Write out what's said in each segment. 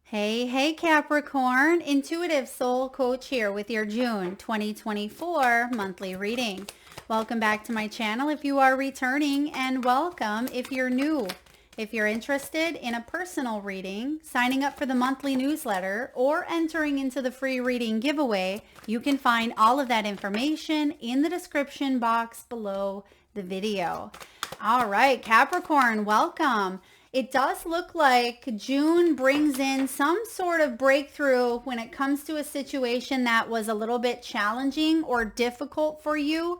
Hey, Capricorn, Intuitive Soul Coach here with your June 2024 monthly reading. Welcome back to my channel if you are returning, and welcome if you're new. If you're interested in a personal reading, signing up for the monthly newsletter, or entering into the free reading giveaway, you can find all of that information in the description box below the video. All right, Capricorn, welcome. It does look like June brings in some sort of breakthrough when it comes to a situation that was a little bit challenging or difficult for you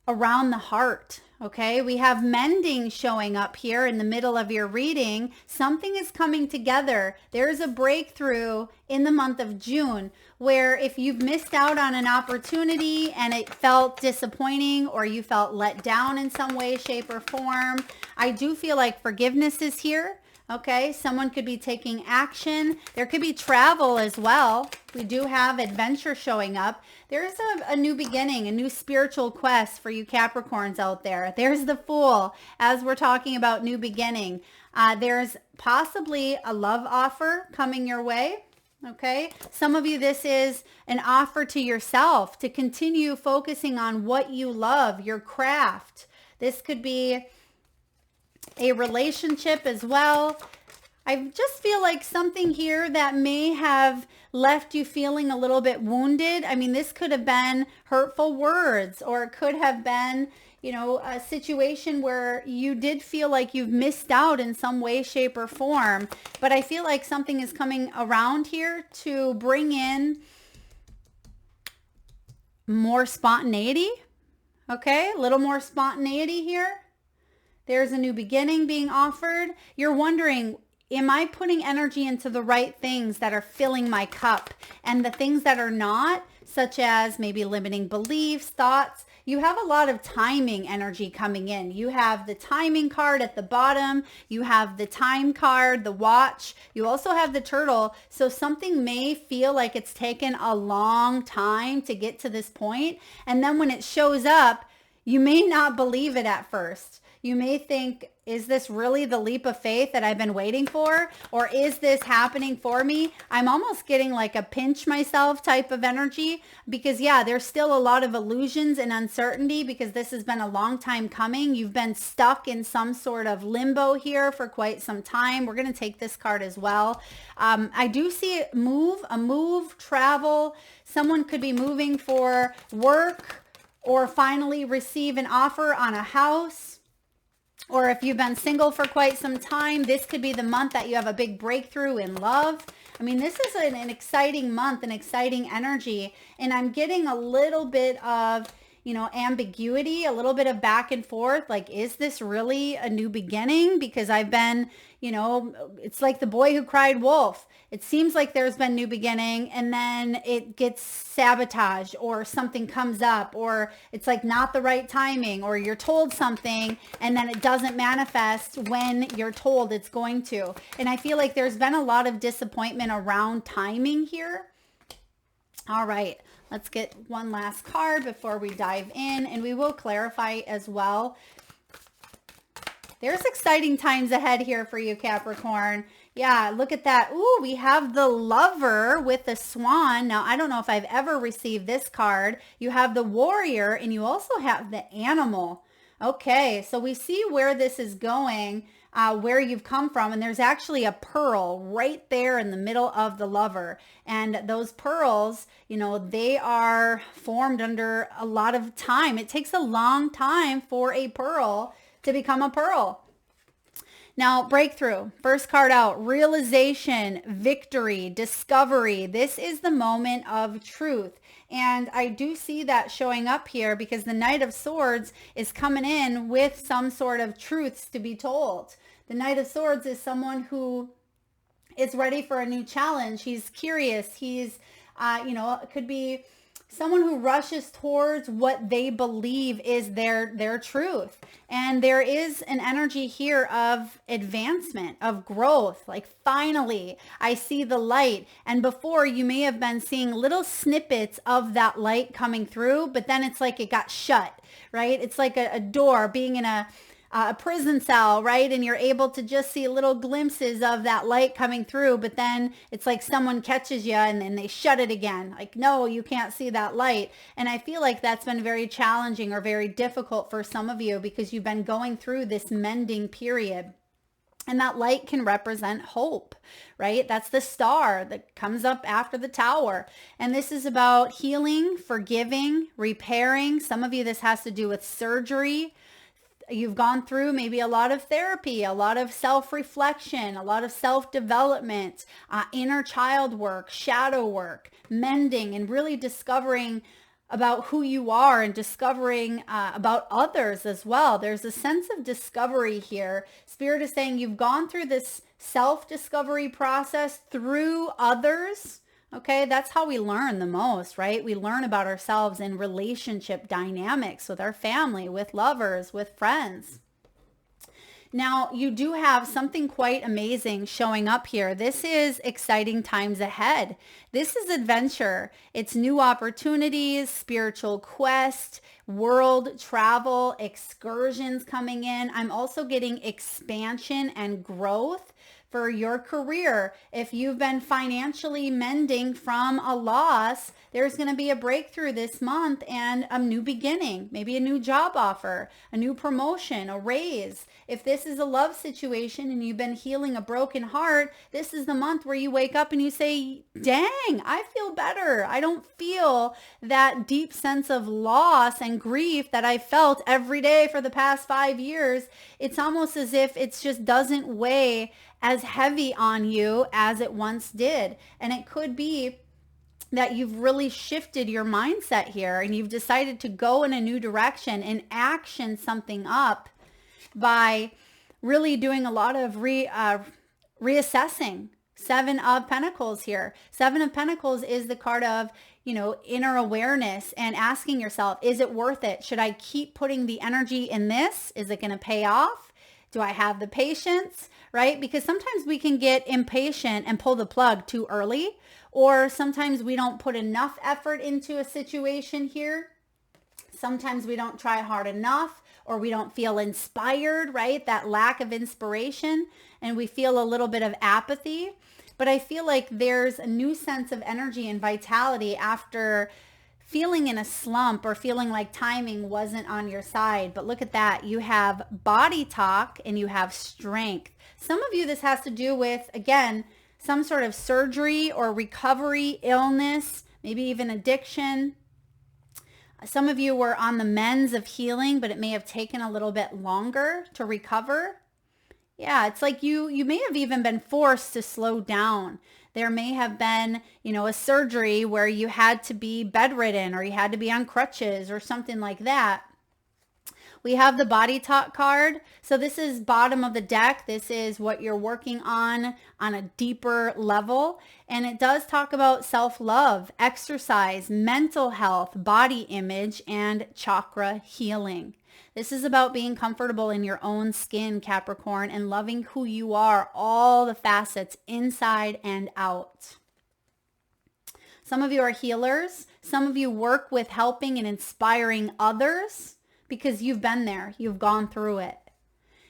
around the heart. Okay, we have mending showing up here in the middle of your reading. Something is coming together. There's a breakthrough in the month of June where if you've missed out on an opportunity and it felt disappointing or you felt let down in some way, shape, or form, I do feel like forgiveness is here. Okay, someone could be taking action. There could be travel as well. We do have adventure showing up. There's a new beginning, a new spiritual quest for you Capricorns out there. There's the Fool as we're talking about new beginning. There's possibly a love offer coming your way. Okay, some of you, this is an offer to yourself to continue focusing on what you love, your craft. This could be a relationship as well. I just feel like something here that may have left you feeling a little bit wounded. I mean, this could have been hurtful words, or it could have been, a situation where you did feel like you've missed out in some way, shape, or form. But I feel like something is coming around here to bring in more spontaneity. Okay, a little more spontaneity here. There's a new beginning being offered. You're wondering, am I putting energy into the right things that are filling my cup? And the things that are not, such as maybe limiting beliefs, thoughts, you have a lot of timing energy coming in. You have the timing card at the bottom. You have the time card, the watch. You also have the turtle. So something may feel like it's taken a long time to get to this point. And then when it shows up, you may not believe it at first. You may think, is this really the leap of faith that I've been waiting for? Or is this happening for me? I'm almost getting like a pinch myself type of energy because there's still a lot of illusions and uncertainty because this has been a long time coming. You've been stuck in some sort of limbo here for quite some time. We're going to take this card as well. I do see a move, travel. Someone could be moving for work or finally receive an offer on a house. Or if you've been single for quite some time, this could be the month that you have a big breakthrough in love. I mean, this is an exciting month, an exciting energy. And I'm getting a little bit of, ambiguity, a little bit of back and forth. Like, is this really a new beginning? Because I've been, it's like the boy who cried wolf. It seems like there's been new beginning and then it gets sabotaged or something comes up or it's like not the right timing or you're told something and then it doesn't manifest when you're told it's going to. And I feel like there's been a lot of disappointment around timing here. All right, let's get one last card before we dive in, and we will clarify as well. There's exciting times ahead here for you, Capricorn. Yeah, look at that. Ooh, we have the Lover with the Swan. Now, I don't know if I've ever received this card. You have the Warrior, and you also have the Animal. Okay, so we see where this is going, where you've come from, and there's actually a pearl right there in the middle of the Lover. And those pearls, they are formed under a lot of time. It takes a long time for a pearl to become a pearl. Now, breakthrough, first card out, realization, victory, discovery. This is the moment of truth. And I do see that showing up here because the Knight of Swords is coming in with some sort of truths to be told. The Knight of Swords is someone who is ready for a new challenge. He's curious. He's, it could be someone who rushes towards what they believe is their truth. And there is an energy here of advancement, of growth. Like, finally, I see the light. And before, you may have been seeing little snippets of that light coming through, but then it's like it got shut, right? It's like a door being in a a prison cell, right? And you're able to just see little glimpses of that light coming through, but then it's like someone catches you and then they shut it again. Like, no, you can't see that light. And I feel like that's been very challenging or very difficult for some of you because you've been going through this mending period. And that light can represent hope, right? That's the star that comes up after the tower. And this is about healing, forgiving, repairing. Some of you, this has to do with surgery. You've gone through maybe a lot of therapy, a lot of self-reflection, a lot of self-development, inner child work, shadow work, mending, and really discovering about who you are and discovering about others as well. There's a sense of discovery here. Spirit is saying you've gone through this self-discovery process through others. Okay, that's how we learn the most, right? We learn about ourselves in relationship dynamics with our family, with lovers, with friends. Now, you do have something quite amazing showing up here. This is exciting times ahead. This is adventure. It's new opportunities, spiritual quest, world travel, excursions coming in. I'm also getting expansion and growth for your career. If you've been financially mending from a loss, there's going to be a breakthrough this month and a new beginning, maybe a new job offer, a new promotion, a raise. If this is a love situation and you've been healing a broken heart, this is the month where you wake up and you say, dang, I feel better. I don't feel that deep sense of loss and grief that I felt every day for the past 5 years. It's almost as if it just doesn't weigh as heavy on you as it once did. And it could be that you've really shifted your mindset here and you've decided to go in a new direction and action something up by really doing a lot of reassessing. 7 of Pentacles here. 7 of Pentacles is the card of, inner awareness and asking yourself, is it worth it? Should I keep putting the energy in this? Is it going to pay off? Do I have the patience, right? Because sometimes we can get impatient and pull the plug too early, or sometimes we don't put enough effort into a situation here. Sometimes we don't try hard enough, or we don't feel inspired, right? That lack of inspiration, and we feel a little bit of apathy. But I feel like there's a new sense of energy and vitality after feeling in a slump or feeling like timing wasn't on your side. But look at that. You have body talk and you have strength. Some of you, this has to do with, again, some sort of surgery or recovery, illness, maybe even addiction. Some of you were on the mends of healing, but it may have taken a little bit longer to recover. Yeah, it's like you may have even been forced to slow down. There may have been, a surgery where you had to be bedridden or you had to be on crutches or something like that. We have the body talk card. So this is bottom of the deck. This is what you're working on a deeper level. And it does talk about self-love, exercise, mental health, body image, and chakra healing. This is about being comfortable in your own skin, Capricorn, and loving who you are, all the facets inside and out. Some of you are healers. Some of you work with helping and inspiring others because you've been there. You've gone through it.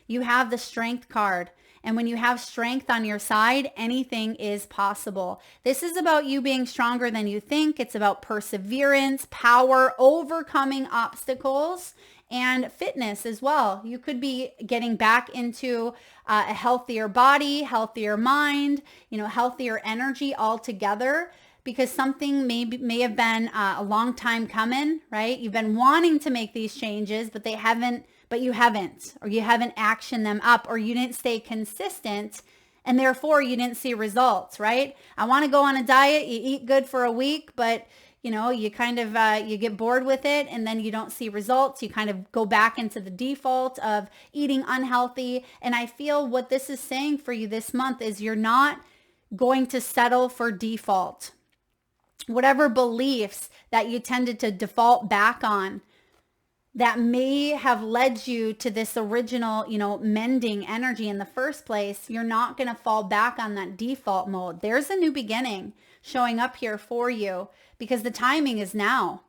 You have the strength card. And when you have strength on your side, anything is possible. This is about you being stronger than you think. It's about perseverance, power, overcoming obstacles, and fitness as well. You could be getting back into a healthier body, healthier mind, healthier energy altogether, because something may have been a long time coming, right? You've been wanting to make these changes, but you haven't, or you haven't actioned them up, or you didn't stay consistent, and therefore you didn't see results, right? I want to go on a diet. You eat good for a week, but you kind of, you get bored with it and then you don't see results. You kind of go back into the default of eating unhealthy. And I feel what this is saying for you this month is you're not going to settle for default. Whatever beliefs that you tended to default back on that may have led you to this original, mending energy in the first place, you're not going to fall back on that default mode. There's a new beginning showing up here for you because the timing is now.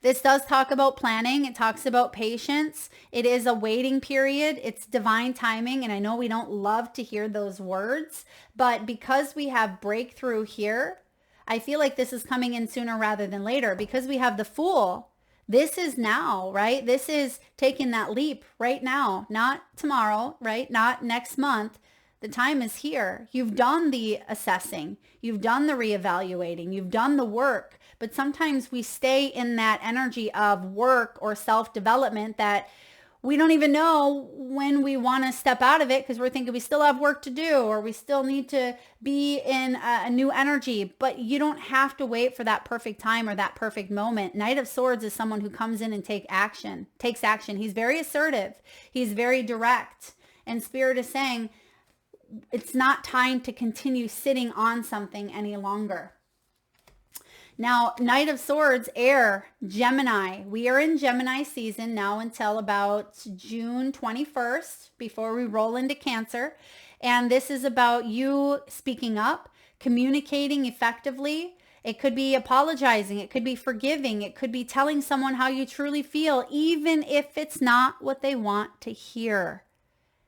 This does talk about planning. It talks about patience. It is a waiting period. It's divine timing. And I know we don't love to hear those words, but because we have breakthrough here, I feel like this is coming in sooner rather than later because we have the Fool. This is now, right? This is taking that leap right now, not tomorrow, right? Not next month. The time is here. You've done the assessing. You've done the reevaluating. You've done the work. But sometimes we stay in that energy of work or self-development that we don't even know when we want to step out of it because we're thinking we still have work to do or we still need to be in a new energy. But you don't have to wait for that perfect time or that perfect moment. Knight of Swords is someone who comes in and takes action. He's very assertive. He's very direct. And Spirit is saying it's not time to continue sitting on something any longer. Now, Knight of Swords, air, Gemini. We are in Gemini season now until about June 21st before we roll into Cancer. And this is about you speaking up, communicating effectively. It could be apologizing. It could be forgiving. It could be telling someone how you truly feel, even if it's not what they want to hear.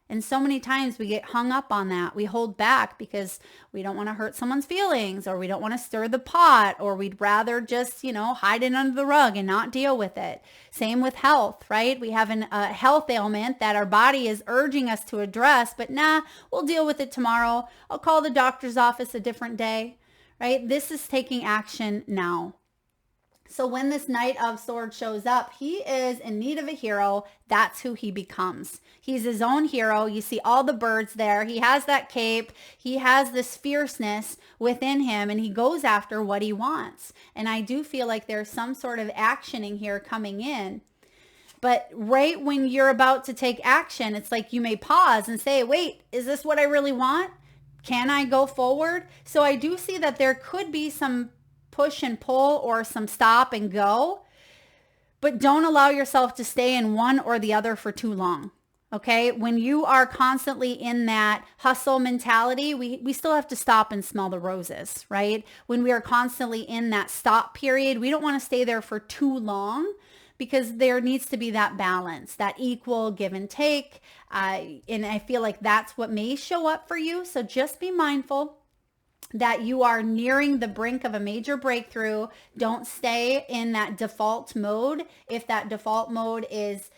And so many times we get hung up on that. We hold back because we don't want to hurt someone's feelings or we don't want to stir the pot or we'd rather just, hide it under the rug and not deal with it. Same with health, right? We have a health ailment that our body is urging us to address, but we'll deal with it tomorrow. I'll call the doctor's office a different day, right? This is taking action now. So when this Knight of Swords shows up, he is in need of a hero. That's who he becomes. He's his own hero. You see all the birds there. He has that cape. He has this fierceness within him and he goes after what he wants. And I do feel like there's some sort of actioning here coming in. But right when you're about to take action, it's like you may pause and say, wait, is this what I really want? Can I go forward? So I do see that there could be some push and pull or some stop and go, but don't allow yourself to stay in one or the other for too long. Okay. When you are constantly in that hustle mentality, we still have to stop and smell the roses, right? When we are constantly in that stop period, we don't want to stay there for too long because there needs to be that balance, that equal give and take. And I feel like that's what may show up for you. So just be mindful that you are nearing the brink of a major breakthrough. Don't stay in that default mode. If that default mode is,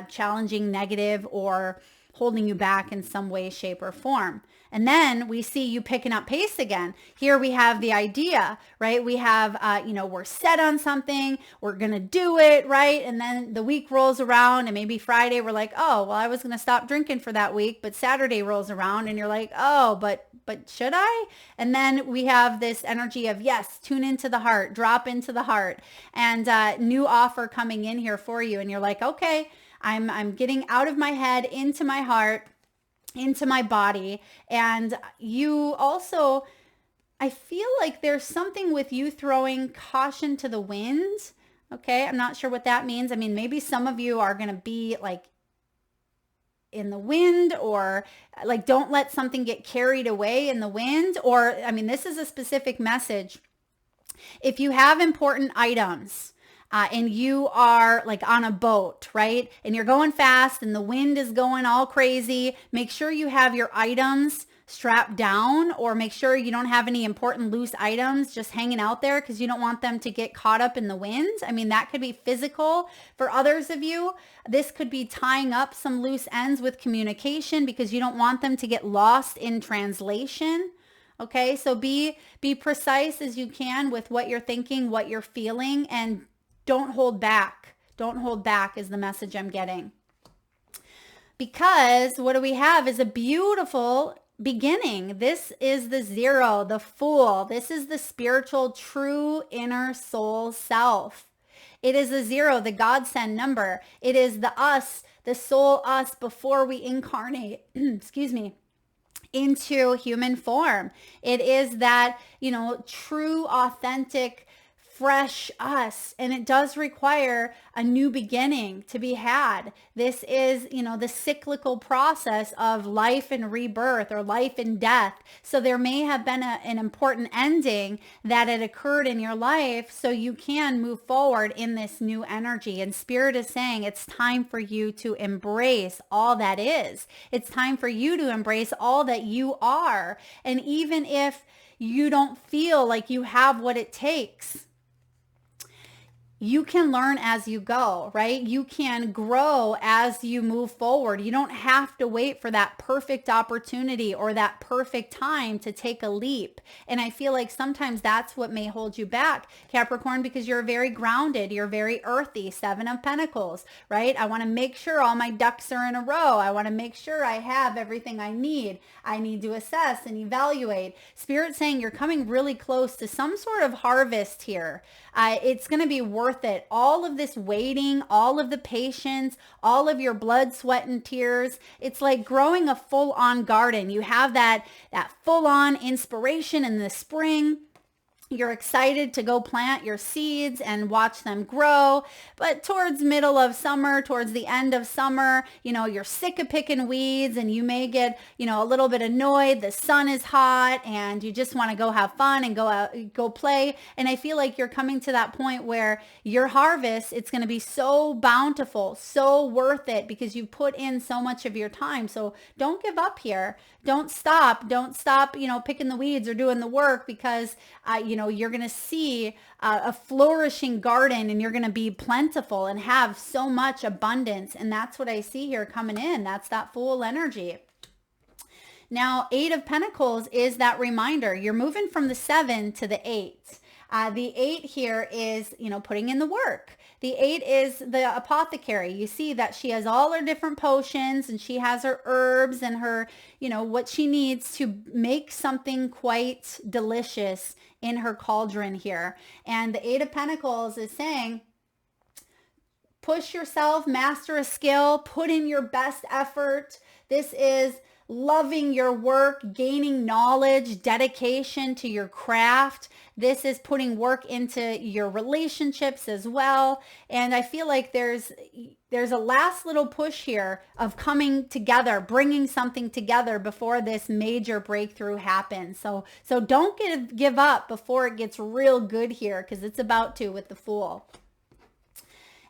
challenging, negative, or holding you back in some way, shape, or form. And then we see you picking up pace again. Here we have the idea, right? We have, we're set on something. We're going to do it, right? And then the week rolls around and maybe Friday we're like, oh, well, I was going to stop drinking for that week. But Saturday rolls around and you're like, oh, but should I? And then we have this energy of, yes, tune into the heart, drop into the heart, and new offer coming in here for you. And you're like, okay, I'm getting out of my head into my heart, into my body. And you also, I feel like there's something with you throwing caution to the wind. Okay. I'm not sure what that means. I mean, maybe some of you are going to be like in the wind, or like, don't let something get carried away in the wind. Or, I mean, this is a specific message. If you have important items, and you are like on a boat, right? And you're going fast and the wind is going all crazy. Make sure you have your items strapped down, or make sure you don't have any important loose items just hanging out there because you don't want them to get caught up in the wind. I mean, that could be physical. For others of you, this could be tying up some loose ends with communication because you don't want them to get lost in translation. Okay, so be precise as you can with what you're thinking, what you're feeling, and don't hold back. Don't hold back is the message I'm getting. Because what do we have is a beautiful beginning. This is the zero, the Fool. This is the spiritual, true inner soul self. It is the zero, the godsend number. It is the us, the soul us before we incarnate, excuse me, into human form. It is that, true, authentic fresh us, and it does require a new beginning to be had. This is, the cyclical process of life and rebirth, or life and death. So there may have been an important ending that had occurred in your life, so you can move forward in this new energy. And Spirit is saying it's time for you to embrace all that is. It's time for you to embrace all that you are. And even if you don't feel like you have what it takes, you can learn as you go, right? You can grow as you move forward. You don't have to wait for that perfect opportunity or that perfect time to take a leap. And I feel like sometimes that's what may hold you back, Capricorn, because you're very grounded. You're very earthy, 7 of Pentacles, right? I want to make sure all my ducks are in a row. I want to make sure I have everything I need. I need to assess and evaluate. Spirit saying you're coming really close to some sort of harvest here. It's going to be worth it. All of this waiting, all of the patience, all of your blood, sweat, and tears. It's like growing a full-on garden. You have that full-on inspiration in the spring. You're excited to go plant your seeds and watch them grow. But towards middle of summer, towards the end of summer, you're sick of picking weeds, and you may get, a little bit annoyed. The sun is hot and you just want to go have fun and go out, go play. And I feel like you're coming to that point where your harvest, it's going to be so bountiful, so worth it, because you put in so much of your time. So don't give up here. Don't stop, picking the weeds or doing the work, because, you're going to see a flourishing garden, and you're going to be plentiful and have so much abundance. And that's what I see here coming in. That's that Fool energy. Now, 8 of Pentacles is that reminder. You're moving from the 7 to the 8. The 8 here is, putting in the work. The 8 is the apothecary. You see that she has all her different potions, and she has her herbs and her, what she needs to make something quite delicious in her cauldron here. And the 8 of Pentacles is saying, push yourself, master a skill, put in your best effort. This is loving your work, gaining knowledge, dedication to your craft. This is putting work into your relationships as well. And I feel like there's a last little push here of coming together, bringing something together before this major breakthrough happens. So don't give up before it gets real good here, because it's about to with the Fool.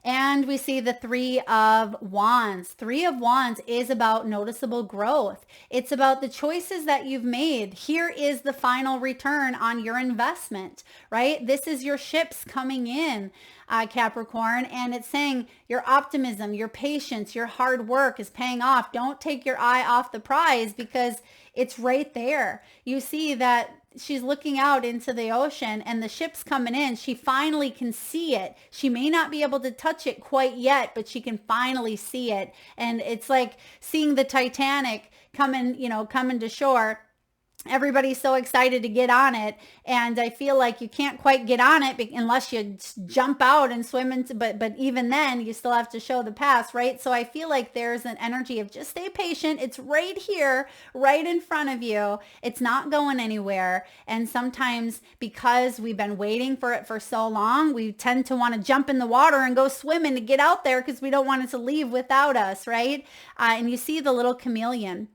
And we see the 3 of Wands. 3 of Wands is about noticeable growth. It's about the choices that you've made. Here is the final return on your investment, right? This is your ships coming in, Capricorn, and it's saying your optimism, your patience, your hard work is paying off. Don't take your eye off the prize, because it's right there. You see that she's looking out into the ocean, and the ship's coming in. She finally can see it. She may not be able to touch it quite yet, but she can finally see it. And it's like seeing the Titanic coming to shore. Everybody's so excited to get on it, and I feel like you can't quite get on it unless you jump out and swim into, but even then you still have to show the pass, right? So I feel like there's an energy of just stay patient. It's right here, right in front of you. It's not going anywhere. And sometimes, because we've been waiting for it for so long, we tend to want to jump in the water and go swimming to get out there, because we don't want it to leave without us, right? And you see the little chameleon.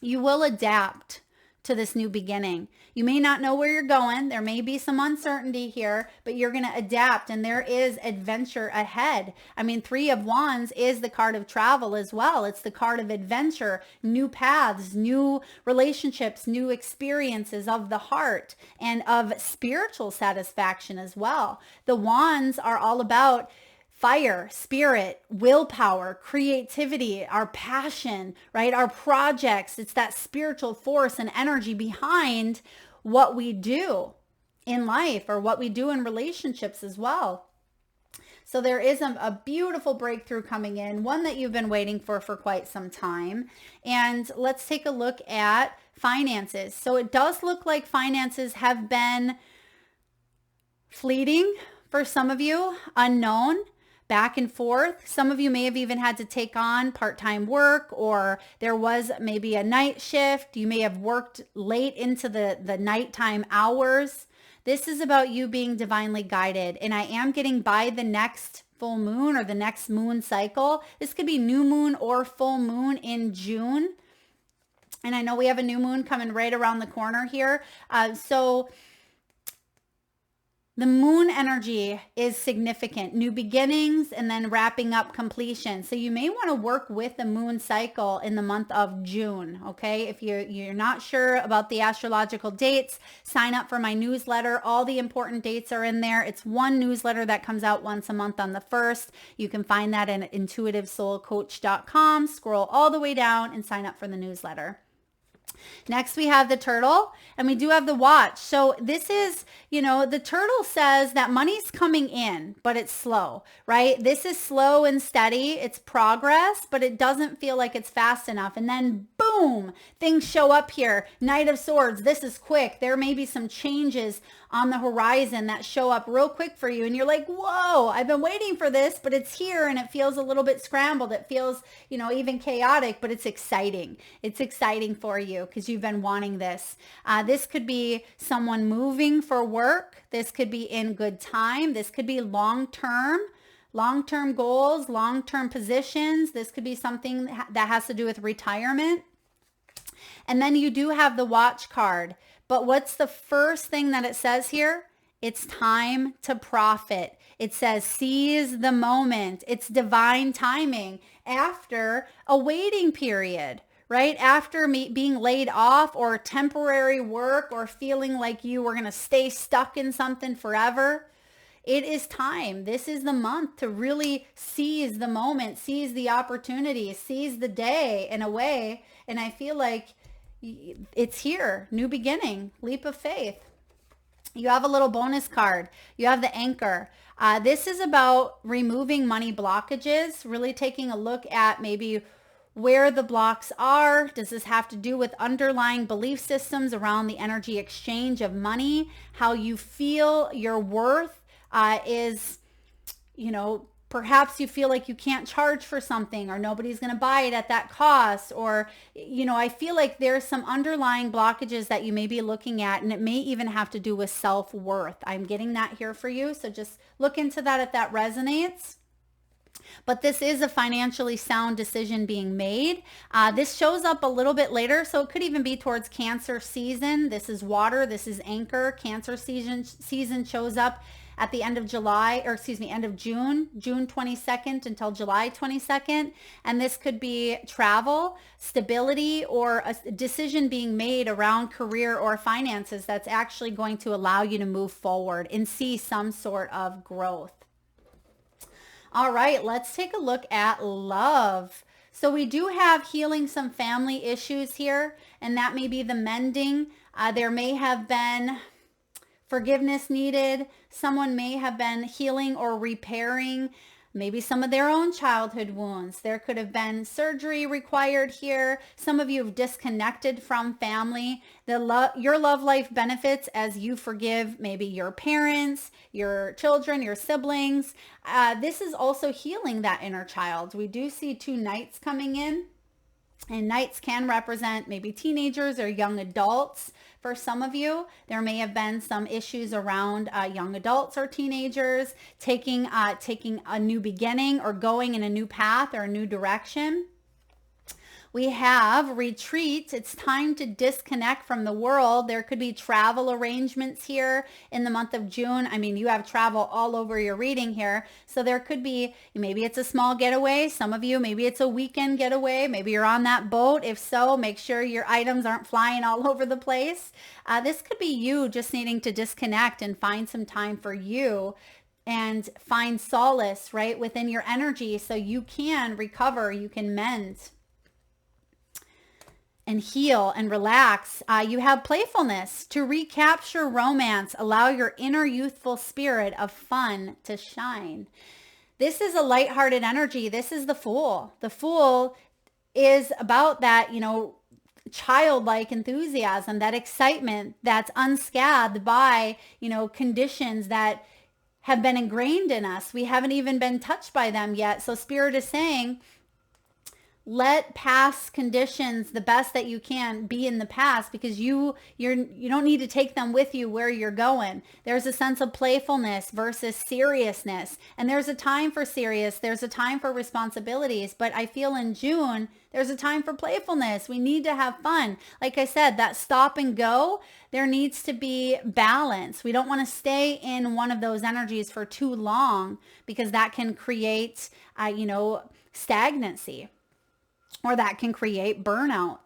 You will adapt to this new beginning. You may not know where you're going. There may be some uncertainty here, but you're going to adapt, and there is adventure ahead. I mean, 3 of Wands is the card of travel as well. It's the card of adventure, new paths, new relationships, new experiences of the heart, and of spiritual satisfaction as well. The Wands are all about fire, spirit, willpower, creativity, our passion, right? Our projects. It's that spiritual force and energy behind what we do in life, or what we do in relationships as well. So there is a beautiful breakthrough coming in, one that you've been waiting for quite some time. And let's take a look at finances. So it does look like finances have been fleeting for some of you, unknown, back and forth. Some of you may have even had to take on part-time work, or there was maybe a night shift. You may have worked late into the nighttime hours. This is about you being divinely guided. And I am getting by the next full moon or the next moon cycle. This could be new moon or full moon in June. And I know we have a new moon coming right around the corner here. So the moon energy is significant, new beginnings and then wrapping up completion. So you may want to work with the moon cycle in the month of June, okay? If you're not sure about the astrological dates, sign up for my newsletter. All the important dates are in there. It's one newsletter that comes out once a month on the 1st. You can find that at intuitivesoulcoach.com. Scroll all the way down and sign up for the newsletter. Next, we have the turtle, and we do have the watch. So this is, the turtle says that money's coming in, but it's slow, right? This is slow and steady. It's progress, but it doesn't feel like it's fast enough. And then boom, things show up here. Knight of Swords. This is quick. There may be some changes on the horizon that show up real quick for you. And you're like, whoa, I've been waiting for this, but it's here and it feels a little bit scrambled. It feels, even chaotic, but it's exciting. It's exciting for you because you've been wanting this. This could be someone moving for work. This could be in good time. This could be long-term goals, long-term positions. This could be something that has to do with retirement. And then you do have the watch card. But what's the first thing that it says here? It's time to profit. It says seize the moment. It's divine timing after a waiting period, right? After being laid off or temporary work or feeling like you were going to stay stuck in something forever. It is time. This is the month to really seize the moment, seize the opportunity, seize the day in a way. And I feel like it's here. New beginning, leap of faith. You have a little bonus card. You have the anchor. This is about removing money blockages, really taking a look at maybe where the blocks are. Does this have to do with underlying belief systems around the energy exchange of money? How you feel your worth is, perhaps you feel like you can't charge for something or nobody's going to buy it at that cost. Or, I feel like there's some underlying blockages that you may be looking at, and it may even have to do with self-worth. I'm getting that here for you. So just look into that if that resonates. But this is a financially sound decision being made. This shows up a little bit later, so it could even be towards Cancer season. This is water. This is anchor. Cancer season shows up at the end of end of June 22nd until July 22nd. And this could be travel, stability, or a decision being made around career or finances that's actually going to allow you to move forward and see some sort of growth. All right, let's take a look at love. So we do have healing some family issues here, and that may be the mending. There may have been forgiveness needed. Someone may have been healing or repairing maybe some of their own childhood wounds. There could have been surgery required here. Some of you have disconnected from family. Your love life benefits as you forgive maybe your parents, your children, your siblings. This is also healing that inner child. We do see 2 knights coming in. And knights can represent maybe teenagers or young adults. For some of you, there may have been some issues around young adults or teenagers taking a new beginning or going in a new path or a new direction. We have retreat. It's time to disconnect from the world. There could be travel arrangements here in the month of June. I mean, you have travel all over your reading here. So there could be, maybe it's a small getaway. Some of you, maybe it's a weekend getaway. Maybe you're on that boat. If so, make sure your items aren't flying all over the place. This could be you just needing to disconnect and find some time for you and find solace, right, within your energy so you can recover, you can mend and heal and relax. You have playfulness to recapture romance, allow your inner youthful spirit of fun to shine. This is a lighthearted energy. This is the Fool. The Fool is about that, childlike enthusiasm, that excitement that's unscathed by, conditions that have been ingrained in us. We haven't even been touched by them yet. So Spirit is saying, let past conditions, the best that you can, be in the past, because you don't need to take them with you where you're going. There's a sense of playfulness versus seriousness. And there's a time for serious, there's a time for responsibilities, but I feel in June, there's a time for playfulness. We need to have fun. Like I said, that stop and go, there needs to be balance. We don't want to stay in one of those energies for too long, because that can create, stagnancy, or that can create burnout.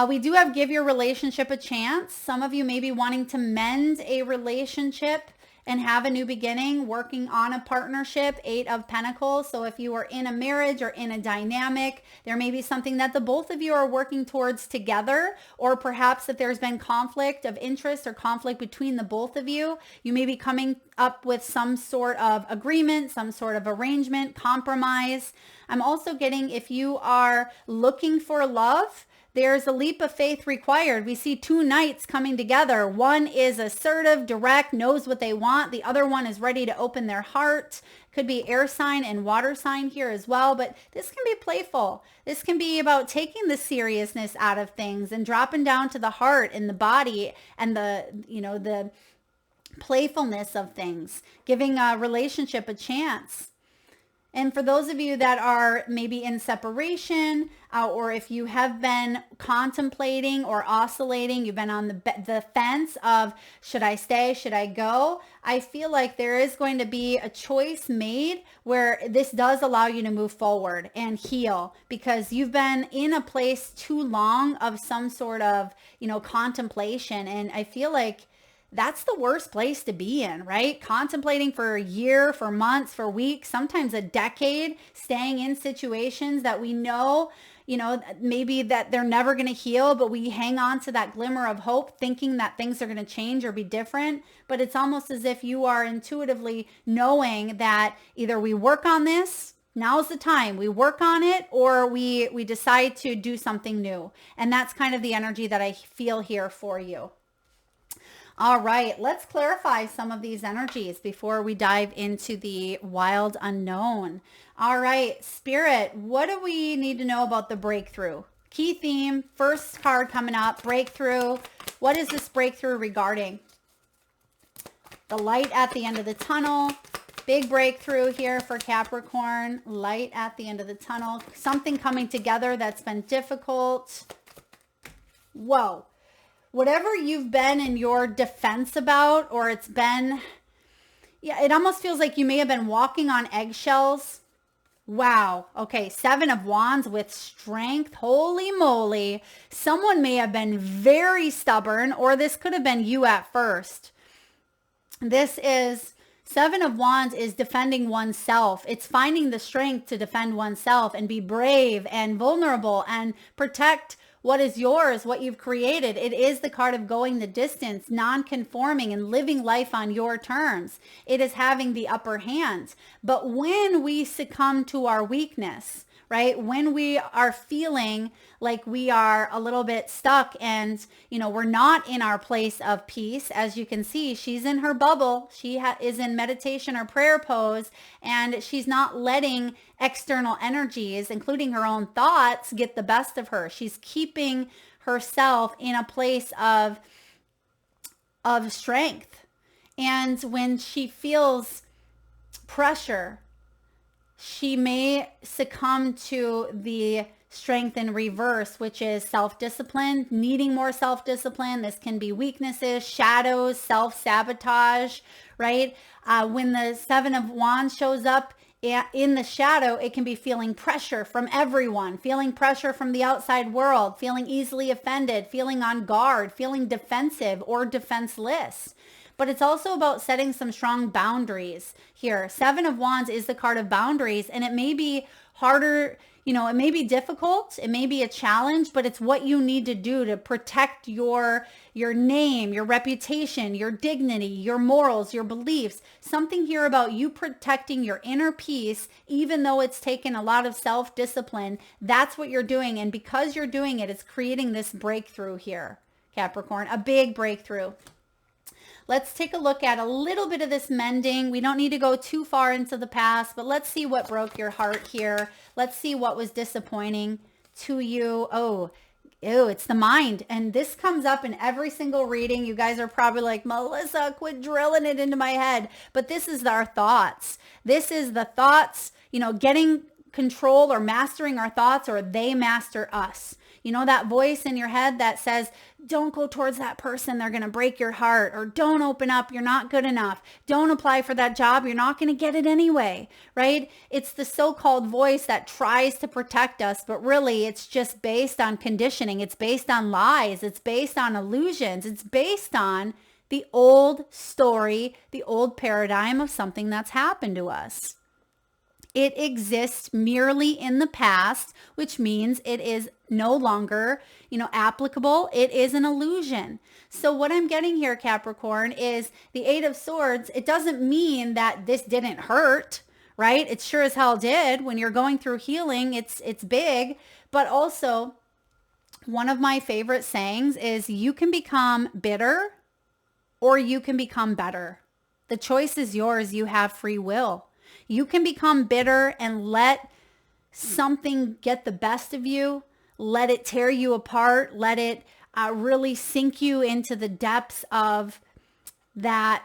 We do have give your relationship a chance. Some of you may be wanting to mend a relationship and have a new beginning, working on a partnership, 8 of Pentacles. So if you are in a marriage or in a dynamic, there may be something that the both of you are working towards together, or perhaps if there's been conflict of interest or conflict between the both of you, you may be coming up with some sort of agreement, some sort of arrangement, compromise. I'm also getting, if you are looking for love, there's a leap of faith required. We see 2 knights coming together. One is assertive, direct, knows what they want. The other one is ready to open their heart. Could be air sign and water sign here as well, but this can be playful. This can be about taking the seriousness out of things and dropping down to the heart and the body and the playfulness of things, giving a relationship a chance. And for those of you that are maybe in separation, or if you have been contemplating or oscillating, you've been on the fence of, should I stay, should I go? I feel like there is going to be a choice made where this does allow you to move forward and heal, because you've been in a place too long of some sort of, contemplation. And I feel like that's the worst place to be in, right? Contemplating for a year, for months, for weeks, sometimes a decade, staying in situations that we know, maybe that they're never going to heal, but we hang on to that glimmer of hope, thinking that things are going to change or be different. But it's almost as if you are intuitively knowing that either we work on this, now's the time, we work on it, or we decide to do something new. And that's kind of the energy that I feel here for you. All right, let's clarify some of these energies before we dive into the wild unknown. All right, Spirit, what do we need to know about the breakthrough? Key theme, first card coming up, breakthrough. What is this breakthrough regarding? The light at the end of the tunnel. Big breakthrough here for Capricorn. Light at the end of the tunnel. Something coming together that's been difficult. Whoa. Whatever you've been in your defense about, or it's been, it almost feels like you may have been walking on eggshells. Wow. Okay. 7 of Wands with strength. Holy moly. Someone may have been very stubborn, or this could have been you at first. This is 7 of Wands is defending oneself. It's finding the strength to defend oneself and be brave and vulnerable and protect what is yours, what you've created. It is the card of going the distance, non-conforming, and living life on your terms. It is having the upper hand. But when we succumb to our weakness, right? When we are feeling like we are a little bit stuck and, we're not in our place of peace. As you can see, she's in her bubble. She is in meditation or prayer pose, and she's not letting external energies, including her own thoughts, get the best of her. She's keeping herself in a place of strength. And when she feels pressure, she may succumb to the strength in reverse, which is self-discipline, needing more self-discipline. This can be weaknesses, shadows, self-sabotage, right? When the 7 of Wands shows up in the shadow, it can be feeling pressure from everyone, feeling pressure from the outside world, feeling easily offended, feeling on guard, feeling defensive or defenseless. But it's also about setting some strong boundaries here. 7 of Wands is the card of boundaries, and it may be harder, it may be difficult, it may be a challenge, but it's what you need to do to protect your name, your reputation, your dignity, your morals, your beliefs. Something here about you protecting your inner peace, even though it's taken a lot of self-discipline. That's what you're doing, and because you're doing it, it's creating this breakthrough here, Capricorn, a big breakthrough. let's take a look at a little bit of this mending. We don't need to go too far into the past, but let's see what broke your heart here. Let's see what was disappointing to you. Oh, ew, it's the mind. And this comes up in every single reading. You guys are probably like, Melissa, quit drilling it into my head. But this is our thoughts. This is the thoughts, getting control or mastering our thoughts, or they master us. That voice in your head that says, don't go towards that person, they're going to break your heart, or don't open up, you're not good enough. Don't apply for that job, you're not going to get it anyway, right? It's the so-called voice that tries to protect us, but really it's just based on conditioning. It's based on lies. It's based on illusions. It's based on the old story, the old paradigm of something that's happened to us. It exists merely in the past, which means it is no longer, applicable. It is an illusion. So what I'm getting here, Capricorn, is the Eight of Swords. It doesn't mean that this didn't hurt, right? It sure as hell did. When you're going through healing, it's big. But also, one of my favorite sayings is, you can become bitter or you can become better. The choice is yours. You have free will. You can become bitter and let something get the best of you. Let it tear you apart. Let it really sink you into the depths of that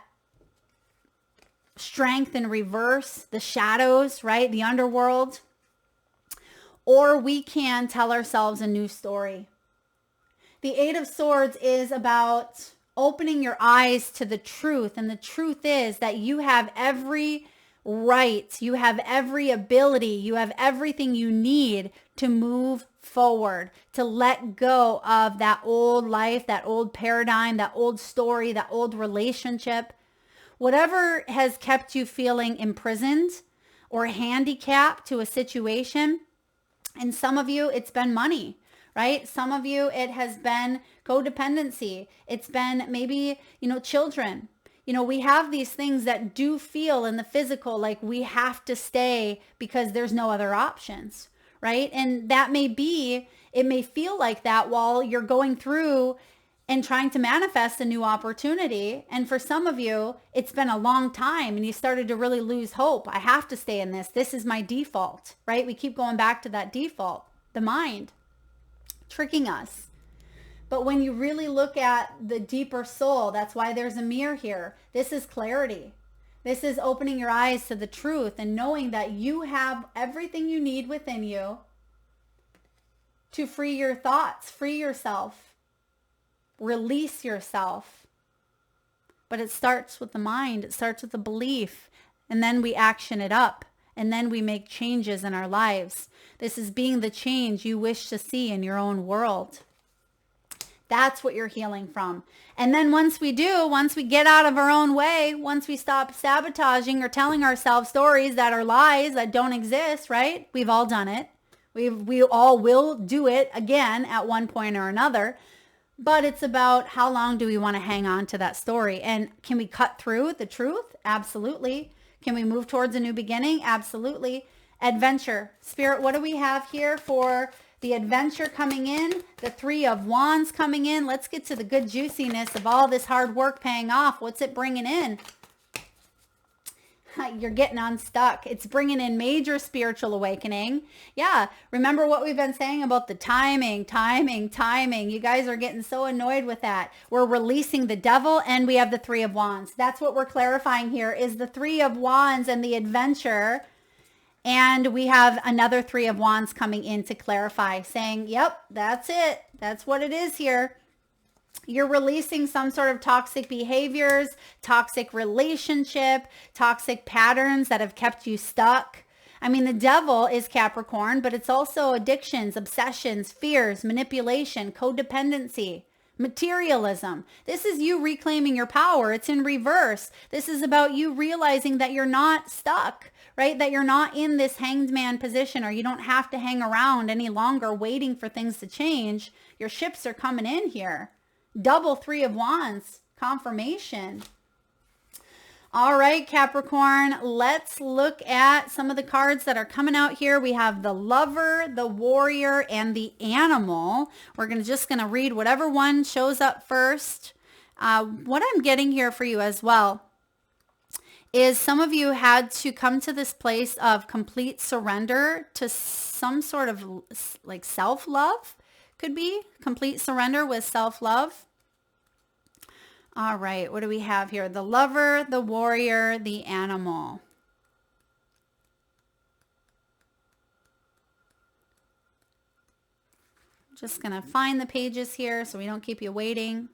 strength in reverse, the shadows, right? The underworld. Or we can tell ourselves a new story. The Eight of Swords is about opening your eyes to the truth. And the truth is that you have every right, you have every ability, you have everything you need to move forward, to let go of that old life, that old paradigm, that old story, that old relationship. Whatever has kept you feeling imprisoned or handicapped to a situation. And some of you, it's been money, right? Some of you, it has been codependency. It's been maybe, children. We have these things that do feel in the physical like we have to stay because there's no other options, right? And that it may feel like that while you're going through and trying to manifest a new opportunity. And for some of you, it's been a long time and you started to really lose hope. I have to stay in this. This is my default, right? We keep going back to that default, the mind tricking us. But when you really look at the deeper soul, that's why there's a mirror here. This is clarity. This is opening your eyes to the truth and knowing that you have everything you need within you to free your thoughts, free yourself, release yourself. But it starts with the mind. It starts with the belief. And then we action it up. And then we make changes in our lives. This is being the change you wish to see in your own world. That's what you're healing from. And then once we get out of our own way, once we stop sabotaging or telling ourselves stories that are lies, that don't exist, right? We've all done it. We all will do it again at one point or another. But it's about how long do we want to hang on to that story? And can we cut through the truth? Absolutely. Can we move towards a new beginning? Absolutely. Adventure. Spirit, what do we have here for the adventure coming in, the Three of Wands coming in? Let's get to the good juiciness of all this hard work paying off. What's it bringing in? You're getting unstuck. It's bringing in major spiritual awakening. Yeah, remember what we've been saying about the timing. You guys are getting so annoyed with that. We're releasing the devil and we have the Three of Wands. That's what we're clarifying here is the Three of Wands and the adventure. And we have another Three of Wands coming in to clarify, saying, yep, that's it. That's what it is here. You're releasing some sort of toxic behaviors, toxic relationship, toxic patterns that have kept you stuck. I mean, the devil is Capricorn, but it's also addictions, obsessions, fears, manipulation, codependency, materialism. This is you reclaiming your power. It's in reverse. This is about you realizing that you're not stuck, right? That you're not in this hanged man position, or you don't have to hang around any longer waiting for things to change. Your ships are coming in here. Double Three of Wands, confirmation. All right, Capricorn, let's look at some of the cards that are coming out here. We have the Lover, the Warrior, and the Animal. We're just going to read whatever one shows up first. What I'm getting here for you as well is some of you had to come to this place of complete surrender to some sort of like self-love. Could be complete surrender with self-love. All right, what do we have here? The lover, the warrior, the animal. Just gonna find the pages here so we don't keep you waiting.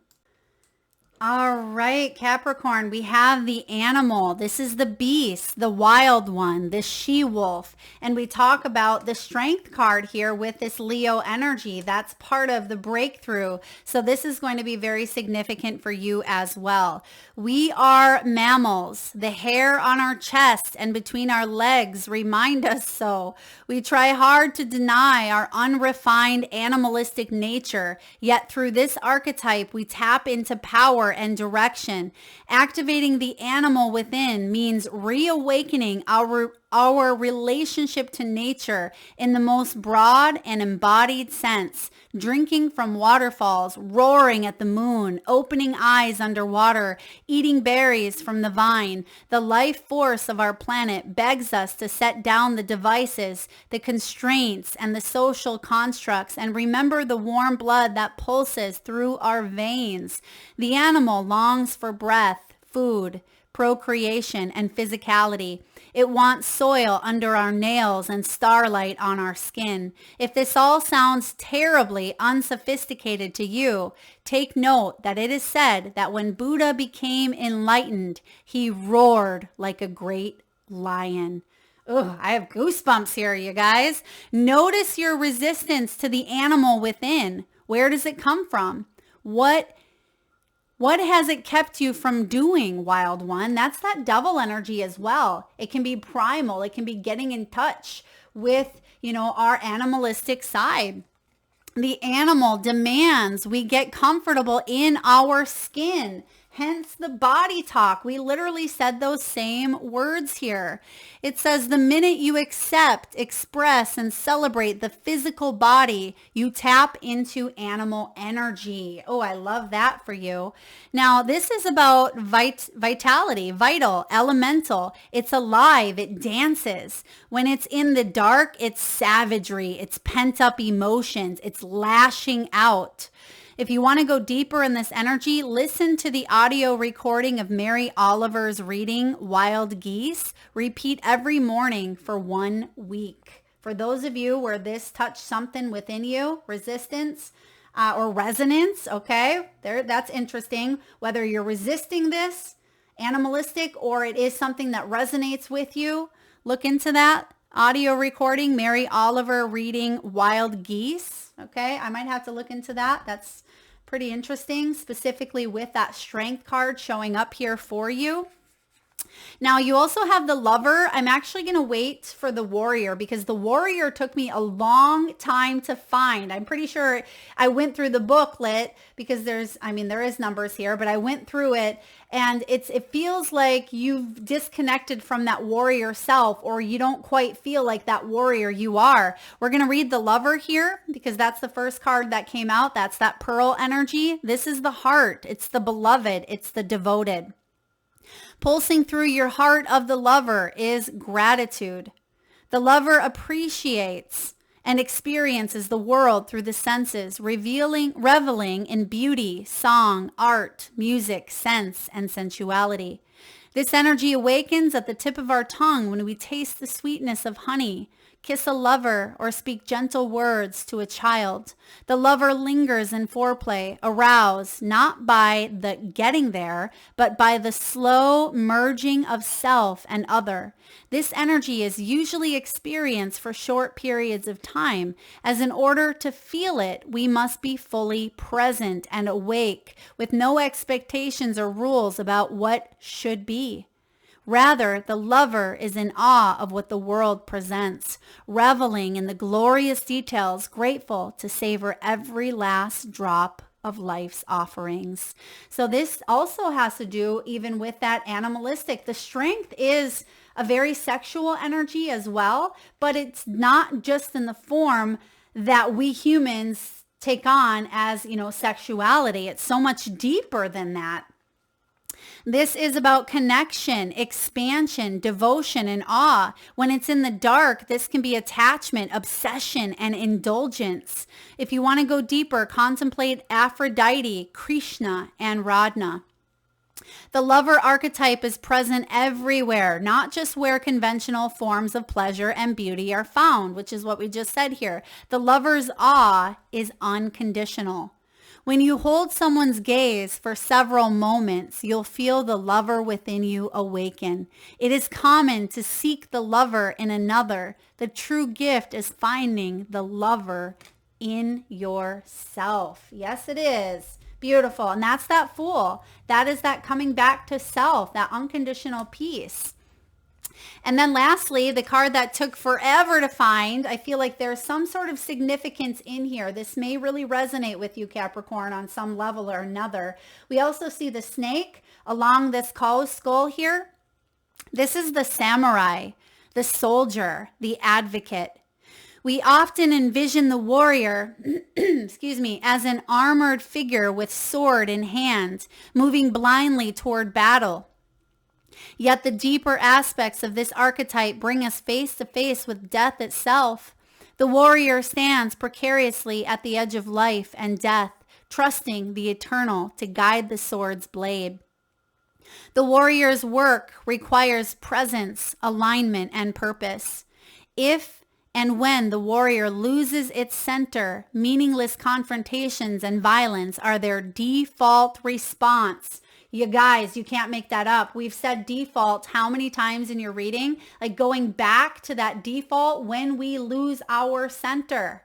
All right, Capricorn, we have the animal. This is the beast, the wild one, the she-wolf. And we talk about the strength card here with this Leo energy. That's part of the breakthrough. So this is going to be very significant for you as well. We are mammals. The hair on our chest and between our legs remind us so. We try hard to deny our unrefined animalistic nature. Yet through this archetype, we tap into power and direction. Activating the animal within means reawakening our relationship to nature in the most broad and embodied sense. Drinking from waterfalls, roaring at the moon, opening eyes underwater, eating berries from the vine. The life force of our planet begs us to set down the devices, the constraints, and the social constructs, and remember the warm blood that pulses through our veins. The animal longs for breath, food, procreation, and physicality. It wants soil under our nails and starlight on our skin. If this all sounds terribly unsophisticated to you, take note that it is said that when Buddha became enlightened, he roared like a great lion. Ugh, I have goosebumps here, you guys. Notice your resistance to the animal within. Where does it come from? What has it kept you from doing, wild one? That's that devil energy as well. It can be primal. It can be getting in touch with, our animalistic side. The animal demands we get comfortable in our skin. Hence the body talk. We literally said those same words here. It says the minute you accept, express, and celebrate the physical body, you tap into animal energy. Oh, I love that for you. Now, this is about vitality, vital, elemental. It's alive. It dances. When it's in the dark, it's savagery. It's pent up emotions. It's lashing out. If you want to go deeper in this energy, listen to the audio recording of Mary Oliver's reading, Wild Geese. Repeat every morning for 1 week. For those of you where this touched something within you, resistance or resonance, okay, that's interesting. Whether you're resisting this, animalistic, or it is something that resonates with you, look into that. Audio recording, Mary Oliver reading Wild Geese. Okay, I might have to look into that. That's pretty interesting, specifically with that strength card showing up here for you. Now, you also have the lover. I'm actually going to wait for the warrior because the warrior took me a long time to find. I'm pretty sure I went through the booklet because there is numbers here, but I went through it and it feels like you've disconnected from that warrior self, or you don't quite feel like that warrior you are. We're going to read the lover here because that's the first card that came out. That's that pearl energy. This is the heart. It's the beloved. It's the devoted. Pulsing through your heart of the lover is gratitude. The lover appreciates and experiences the world through the senses, reveling in beauty, song, art, music, sense, and sensuality. This energy awakens at the tip of our tongue when we taste the sweetness of honey, kiss a lover, or speak gentle words to a child. The lover lingers in foreplay, aroused not by the getting there, but by the slow merging of self and other. This energy is usually experienced for short periods of time, as in order to feel it, we must be fully present and awake, with no expectations or rules about what should be. Rather, the lover is in awe of what the world presents, reveling in the glorious details, grateful to savor every last drop of life's offerings. So this also has to do even with that animalistic. The strength is a very sexual energy as well, but it's not just in the form that we humans take on as, sexuality. It's so much deeper than that. This is about connection, expansion, devotion, and awe. When it's in the dark, this can be attachment, obsession, and indulgence. If you want to go deeper, contemplate Aphrodite, Krishna, and Radha. The lover archetype is present everywhere, not just where conventional forms of pleasure and beauty are found, which is what we just said here. The lover's awe is unconditional. When you hold someone's gaze for several moments, you'll feel the lover within you awaken. It is common to seek the lover in another. The true gift is finding the lover in yourself. Yes, it is. Beautiful. And that's that Fool. That is that coming back to self, that unconditional peace. And then lastly, the card that took forever to find, I feel like there's some sort of significance in here. This may really resonate with you, Capricorn, on some level or another. We also see the snake along this skull here. This is the samurai, the soldier, the advocate. We often envision the warrior, as an armored figure with sword in hand, moving blindly toward battle. Yet the deeper aspects of this archetype bring us face to face with death itself. The warrior stands precariously at the edge of life and death, trusting the eternal to guide the sword's blade. The warrior's work requires presence, alignment, and purpose. If and when the warrior loses its center, meaningless confrontations and violence are their default response. You guys, you can't make that up. We've said default how many times in your reading? Like going back to that default when we lose our center.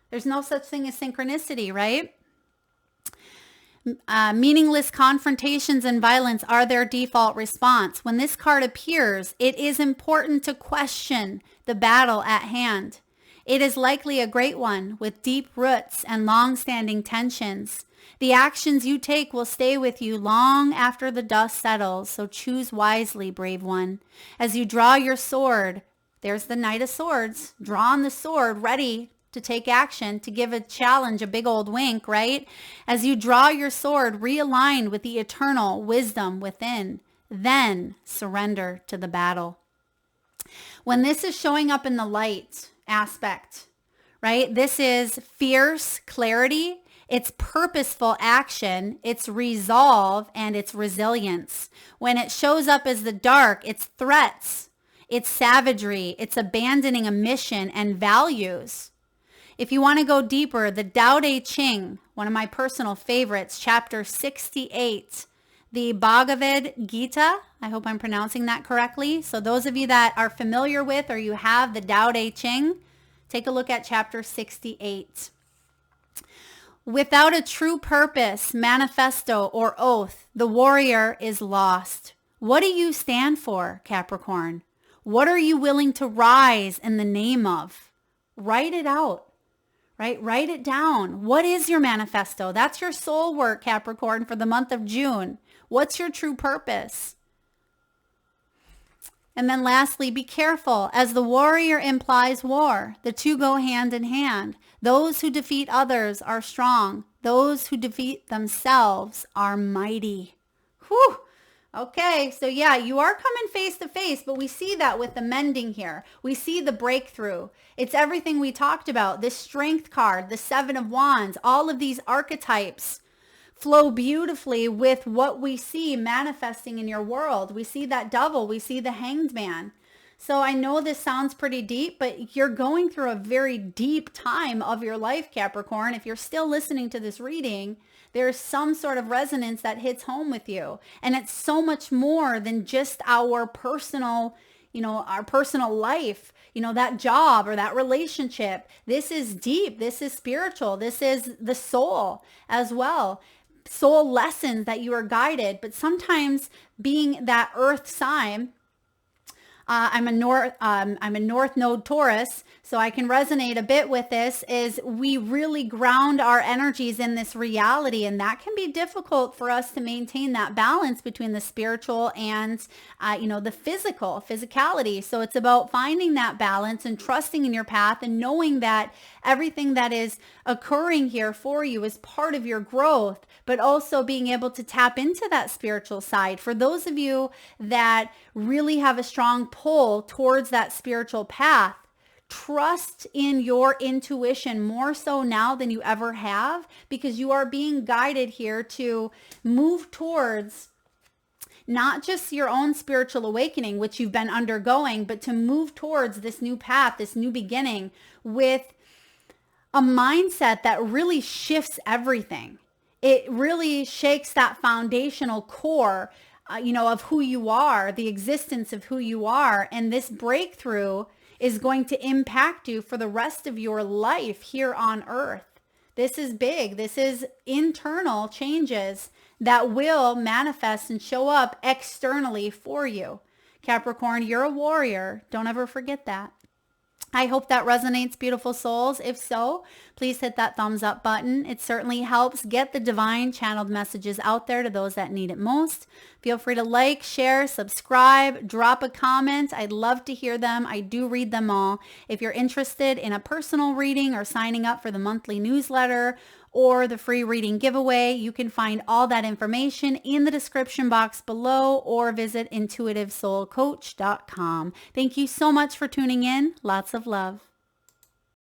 There's no such thing as synchronicity, right? Meaningless confrontations and violence are their default response. When this card appears, it is important to question the battle at hand. It is likely a great one with deep roots and long-standing tensions. The actions you take will stay with you long after the dust settles, so choose wisely, brave one. As you draw your sword, there's the Knight of Swords, drawing the sword, ready to take action, to give a challenge, a big old wink, right? As you draw your sword, realign with the eternal wisdom within, then surrender to the battle. When this is showing up in the light aspect, right? This is fierce clarity. It's purposeful action, it's resolve, and it's resilience. When it shows up as the dark, it's threats, it's savagery, it's abandoning a mission and values. If you want to go deeper, the Tao Te Ching, one of my personal favorites, chapter 68, the Bhagavad Gita, I hope I'm pronouncing that correctly. So those of you that are familiar with or you have the Tao Te Ching, take a look at chapter 68. Without a true purpose, manifesto, or oath, the warrior is lost. What do you stand for, Capricorn? What are you willing to rise in the name of? Write it out, right? Write it down. What is your manifesto? That's your soul work, Capricorn, for the month of June. What's your true purpose? And then lastly, be careful. As the warrior implies war, the two go hand in hand. Those who defeat others are strong. Those who defeat themselves are mighty. Whew. Okay, so yeah, you are coming face to face, but we see that with the mending here. We see the breakthrough. It's everything we talked about. The Strength card, the Seven of Wands, all of these archetypes flow beautifully with what we see manifesting in your world. We see that Devil, we see the Hanged Man. So I know this sounds pretty deep, but you're going through a very deep time of your life, Capricorn. If you're still listening to this reading, there's some sort of resonance that hits home with you. And it's so much more than just our personal, our personal life, that job or that relationship. This is deep. This is spiritual. This is the soul as well. Soul lessons that you are guided, but sometimes being that earth sign, I'm a North Node Taurus, so I can resonate a bit with this, is we really ground our energies in this reality, and that can be difficult for us to maintain that balance between the spiritual and the physicality. So it's about finding that balance and trusting in your path and knowing that everything that is occurring here for you is part of your growth, but also being able to tap into that spiritual side. For those of you that really have a strong pull towards that spiritual path, trust in your intuition more so now than you ever have, because you are being guided here to move towards not just your own spiritual awakening, which you've been undergoing, but to move towards this new path, this new beginning with a mindset that really shifts everything. It really shakes that foundational core, of who you are, the existence of who you are. And this breakthrough is going to impact you for the rest of your life here on earth. This is big. This is internal changes that will manifest and show up externally for you. Capricorn, you're a warrior. Don't ever forget that. I hope that resonates, beautiful souls. If so, please hit that thumbs up button. It certainly helps get the divine channeled messages out there to those that need it most. Feel free to like, share, subscribe, drop a comment. I'd love to hear them. I do read them all. If you're interested in a personal reading or signing up for the monthly newsletter or the free reading giveaway, you can find all that information in the description box below or visit intuitivesoulcoach.com. Thank you so much for tuning in. Lots of love.